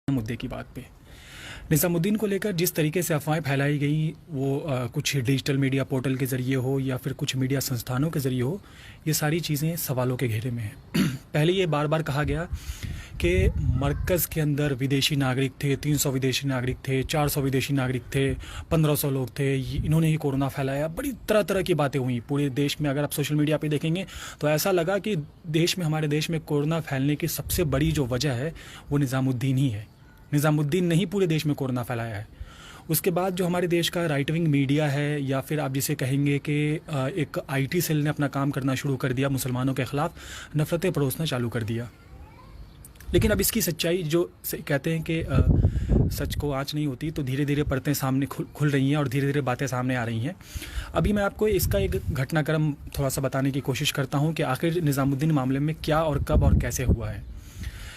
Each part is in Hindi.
मुद्दे की बात पे निज़ामुद्दीन को लेकर जिस तरीके से अफवाहें फैलाई गई वो कुछ डिजिटल मीडिया पोर्टल के ज़रिए हो या फिर कुछ मीडिया संस्थानों के ज़रिए हो, ये सारी चीज़ें सवालों के घेरे में हैं। पहले ये बार बार कहा गया कि मरकज़ के अंदर विदेशी नागरिक थे, 300 विदेशी नागरिक थे, 400 विदेशी नागरिक थे, 1500 लोग थे, इन्होंने ही कोरोना फैलाया। बड़ी तरह तरह की बातें हुई पूरे देश में। अगर आप सोशल मीडिया पे देखेंगे तो ऐसा लगा कि हमारे देश में कोरोना फैलने की सबसे बड़ी जो वजह है वो निज़ामुद्दीन ही है। निज़ामुद्दीन ने ही पूरे देश में कोरोना फैलाया है। उसके बाद जो हमारे देश का राइट विंग मीडिया है या फिर आप जिसे कहेंगे कि एक आईटी सेल ने अपना काम करना शुरू कर दिया, मुसलमानों के ख़िलाफ़ नफ़रतें परोसना चालू कर दिया। लेकिन अब इसकी सच्चाई जो कहते हैं कि सच को आँच नहीं होती, तो धीरे धीरे परतें सामने खुल रही हैं और धीरे धीरे बातें सामने आ रही हैं। अभी मैं आपको इसका एक घटनाक्रम थोड़ा सा बताने की कोशिश करता हूँ कि आखिर निज़ामुद्दीन मामले में क्या और कब और कैसे हुआ है।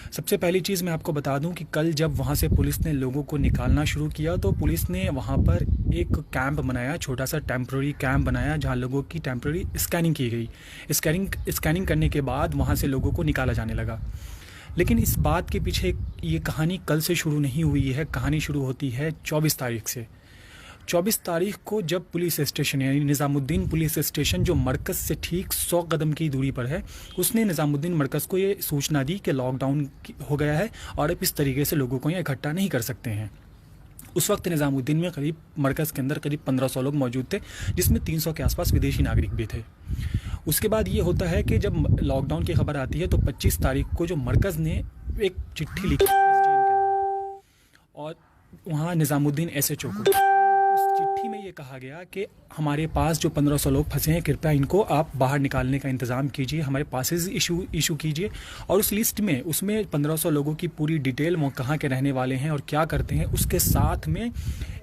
सबसे पहली चीज़ मैं आपको बता दूं कि कल जब वहाँ से पुलिस ने लोगों को निकालना शुरू किया तो पुलिस ने वहाँ पर एक कैंप बनाया, छोटा सा टेम्प्रेरी कैंप बनाया, जहाँ लोगों की टेम्प्रेरी स्कैनिंग की गई। स्कैनिंग करने के बाद वहाँ से लोगों को निकाला जाने लगा। लेकिन इस बात के पीछे ये कहानी कल से शुरू नहीं हुई है। कहानी शुरू होती है 24 तारीख से। 24 तारीख को जब पुलिस स्टेशन यानी निज़ामुद्दीन पुलिस स्टेशन जो मरकज़ से ठीक 100 कदम की दूरी पर है, उसने निज़ामुद्दीन मरकज़ को ये सूचना दी कि लॉकडाउन हो गया है और अब इस तरीके से लोगों को यहाँ इकट्ठा नहीं कर सकते हैं। उस वक्त निज़ामुद्दीन में मरकज़ के अंदर करीब 1500 लोग मौजूद थे, जिसमें 300 के आसपास विदेशी नागरिक भी थे। उसके बाद ये होता है कि जब लॉकडाउन की खबर आती है तो 25 तारीख को जो मरकज़ ने एक चिट्ठी लिखी और वहाँ निज़ामुद्दीन SHO को चिट्ठी में ये कहा गया कि हमारे पास जो 1500 लोग फंसे हैं, कृपया इनको आप बाहर निकालने का इंतज़ाम कीजिए, हमारे पासेस इशू कीजिए। और उस लिस्ट में उसमें 1500 लोगों की पूरी डिटेल, वो कहाँ के रहने वाले हैं और क्या करते हैं। उसके साथ में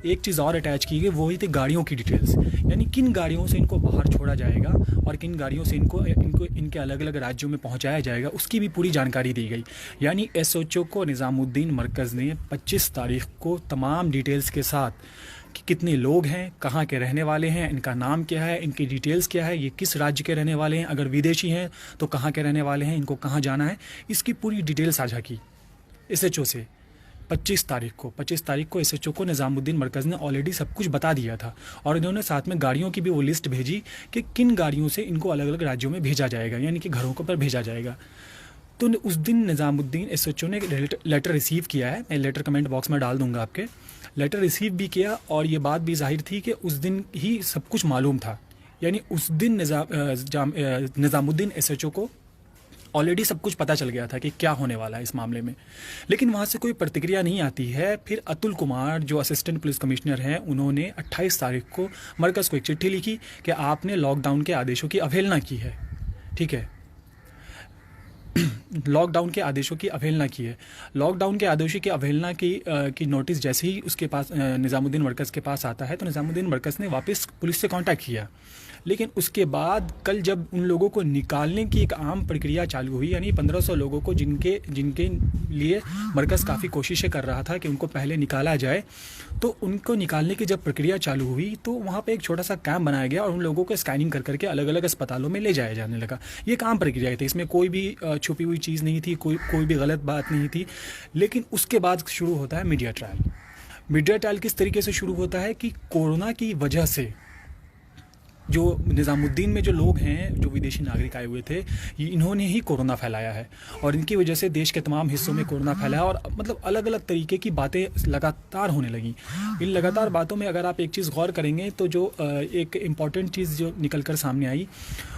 एक चीज़ और अटैच की गई, वो ही थी गाड़ियों की डिटेल्स, यानी किन गाड़ियों से इनको बाहर छोड़ा जाएगा और किन गाड़ियों से इनको इनके अलग अलग राज्यों में पहुँचाया जाएगा, उसकी भी पूरी जानकारी दी गई। यानी SHO को निज़ामुद्दीन मरकज़ ने 25 तारीख को तमाम डिटेल्स के साथ कि कितने लोग हैं, कहाँ के रहने वाले हैं, इनका नाम क्या है, इनकी डिटेल्स क्या है, ये किस राज्य के रहने वाले हैं, अगर विदेशी हैं तो कहाँ के रहने वाले हैं, इनको कहाँ जाना है, इसकी पूरी डिटेल साझा की SHO से। 25 तारीख को SHO को निज़ामुद्दीन मरकज़ ने ऑलरेडी सब कुछ बता दिया था और इन्होंने साथ में गाड़ियों की भी वो लिस्ट भेजी कि किन गाड़ियों से इनको अलग अलग राज्यों में भेजा जाएगा, यानी कि घरों पर भेजा जाएगा। तो उस दिन निज़ामुद्दीन SHO ने लेटर रिसीव किया है। मैं लेटर कमेंट बॉक्स में डाल दूंगा आपके। लेटर रिसीव भी किया और ये बात भी जाहिर थी कि उस दिन ही सब कुछ मालूम था, यानी उस दिन निज़ामुद्दीन SHO को ऑलरेडी सब कुछ पता चल गया था कि क्या होने वाला है इस मामले में। लेकिन वहाँ से कोई प्रतिक्रिया नहीं आती है। फिर अतुल कुमार जो असिस्टेंट पुलिस कमिश्नर हैं, उन्होंने 28 तारीख को मरकज़ को एक चिट्ठी लिखी कि आपने लॉकडाउन के आदेशों की अवहेलना की है। ठीक है, लॉकडाउन के आदेशों की अवहेलना की है। लॉकडाउन के आदेशों की अवहेलना की नोटिस जैसे ही उसके पास निज़ामुद्दीन मरकज़ के पास आता है तो निज़ामुद्दीन मरकज़ ने वापस पुलिस से कांटेक्ट किया। लेकिन उसके बाद कल जब उन लोगों को निकालने की एक आम प्रक्रिया चालू हुई, यानी 1500 लोगों को जिनके लिए मरकज़ काफ़ी कोशिशें कर रहा था कि उनको पहले निकाला जाए, तो उनको निकालने की जब प्रक्रिया चालू हुई तो वहाँ पे एक छोटा सा कैंप बनाया गया और उन लोगों को स्कैनिंग कर करके अलग अलग अस्पतालों में ले जाया जाने लगा। ये एक आम प्रक्रिया थी, इसमें कोई भी छुपी हुई चीज़ नहीं थी, कोई भी गलत बात नहीं थी। लेकिन उसके बाद शुरू होता है मीडिया ट्रायल। मीडिया ट्रायल किस तरीके से शुरू होता है कि कोरोना की वजह से जो निज़ामुद्दीन में जो लोग हैं, जो विदेशी नागरिक आए हुए थे, इन्होंने ही कोरोना फैलाया है और इनकी वजह से देश के तमाम हिस्सों में कोरोना फैला है और मतलब अलग अलग तरीके की बातें लगातार होने लगी। इन लगातार बातों में अगर आप एक चीज़ गौर करेंगे तो जो एक इम्पॉर्टेंट चीज़ जो निकल कर सामने आई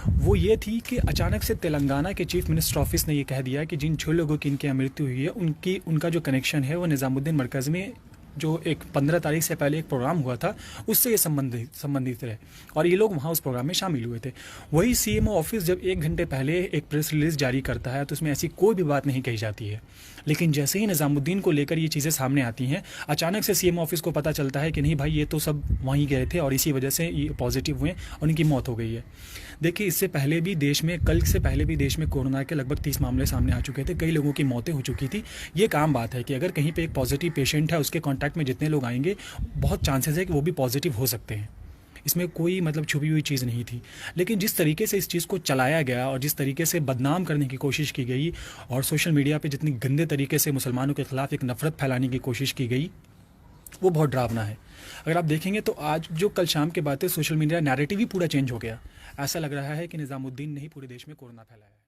वो ये थी कि अचानक से तेलंगाना के चीफ मिनिस्टर ऑफिस ने ये कह दिया कि जिन 6 लोगों की इनकी मृत्यु हुई है उनका जो कनेक्शन है वो निज़ामुद्दीन मरकज़ में जो एक 15 तारीख से पहले एक प्रोग्राम हुआ था उससे ये संबंधित रहे और ये लोग वहाँ उस प्रोग्राम में शामिल हुए थे। वही CMO ऑफिस जब 1 घंटे पहले एक प्रेस रिलीज़ जारी करता है तो उसमें ऐसी कोई भी बात नहीं कही जाती है। लेकिन जैसे ही निज़ामुद्दीन को लेकर ये चीज़ें सामने आती हैं, अचानक से CMO ऑफिस को पता चलता है कि नहीं भाई, ये तो सब वहीं गए थे और इसी वजह से ये पॉजिटिव हुए और इनकी मौत हो गई है। देखिए, इससे पहले भी देश में कल से पहले भी देश में कोरोना के लगभग 30 मामले सामने आ चुके थे, कई लोगों की मौतें हो चुकी थी। ये एक आम बात है कि अगर कहीं पे एक पॉजिटिव पेशेंट है, उसके कॉन्टैक्ट में जितने लोग आएंगे बहुत चांसेस है कि वो भी पॉजिटिव हो सकते हैं। इसमें कोई मतलब छुपी हुई चीज़ नहीं थी। लेकिन जिस तरीके से इस चीज़ को चलाया गया और जिस तरीके से बदनाम करने की कोशिश की गई और सोशल मीडिया पे जितनी गंदे तरीके से मुसलमानों के ख़िलाफ़ एक नफ़रत फैलाने की कोशिश की गई, वो बहुत डरावना है। अगर आप देखेंगे तो आज जो कल शाम के बातें सोशल मीडिया नैरेटिव ही पूरा चेंज हो गया। ऐसा लग रहा है कि निज़ामुद्दीन ने ही पूरे देश में कोरोना फैलाया है।